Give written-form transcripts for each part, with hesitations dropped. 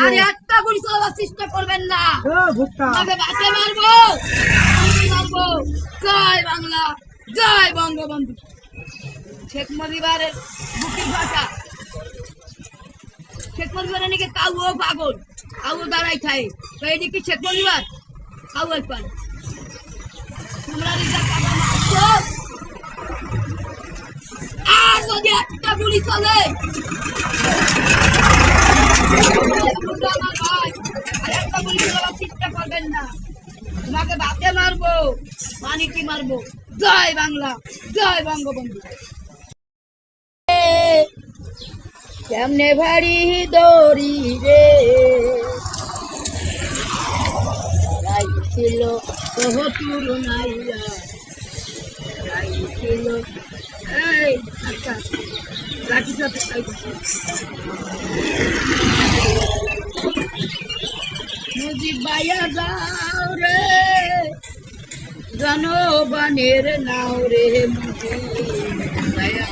আর একটা গুলি চালাবার চেষ্টা করবেন না, তবে বাঁচে মারবো, মারবো। জয় বাংলা, জয় বঙ্গবন্ধু। শেখ মুজিবের বুকের ভাষা, শেখ মুজিবের নাকি কাউও পাগল, কাউ দাঁড়াই খায়, তো এদিকে শেখ মুজিবার কাউই পায়। তোমরা আর যদি একটা গুলি চলে চিন্তা করবেন না, তোমাকে বাতে মারবো, পানিতে মারবো। জয় বাংলা, জয় বঙ্গবন্ধু। কেমনে ভারী দড়ি রে ছিল বহুতুর নাইয়া ছিল। এই আচ্ছা লাঠি সাথে মুজিব ভাইয়া যাও রে জনবানের নাও রে মুজিব ভাইয়া।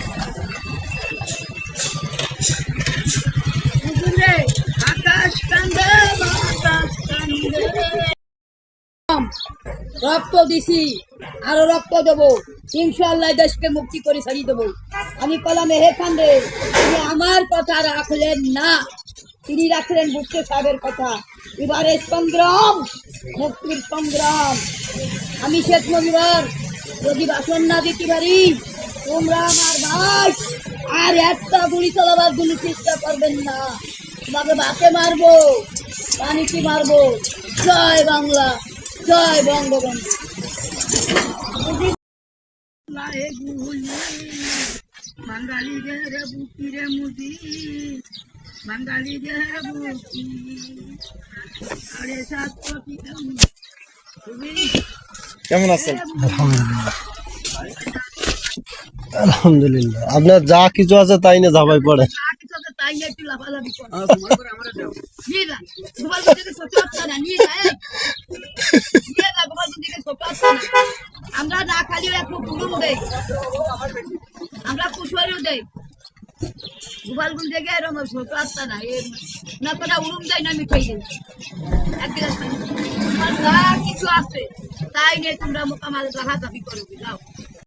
আকাশ কান্দে বাতাস কান্দে, রক্ত দিছি আরো রক্ত দেবো, ইনশাআল্লাহ দেশকে মুক্তি করে ছাড়িয়ে দেবো। আমি কলাম হে খান রে, তিনি আমার কথা রাখলেন না, তিনি রাখলেন বুঝতে সাহেবের কথা। এবারে সংগ্রাম, মুক্তির সংগ্রাম। আমি শেখ মুজিবার যদি ভাষণ না দিতে পারি, তোমরা আমার ভাই আর একটা গুলি চালাবার জন্য চেষ্টা করবেন না, তোমাকে বাতে মারবো, পানিতে মারবো। জয় বাংলা, জয় বঙ্গবন্ধু। বাঙালিদের বুকিরে মুদি, বাঙালিদের বুকি আরে সাত কোটি। কেমন আছেন? আলহামদুলিল্লাহ। আপনার যা কিছু আছে তাই না ঝাঁপাই পড়ে। আমরা না খালিও একটু গুলুম দেই, আমরা কুশোরিও দেই, গোপালগুন থেকে এরকম ছোট আসতা না, না কোনো উড়ুম দেয় না মিঠাই দেয়। এক গ্লাস যা কিছু আছে তাই নিয়ে তোমরা মোকামাল হাতাহাতি করো, যাও।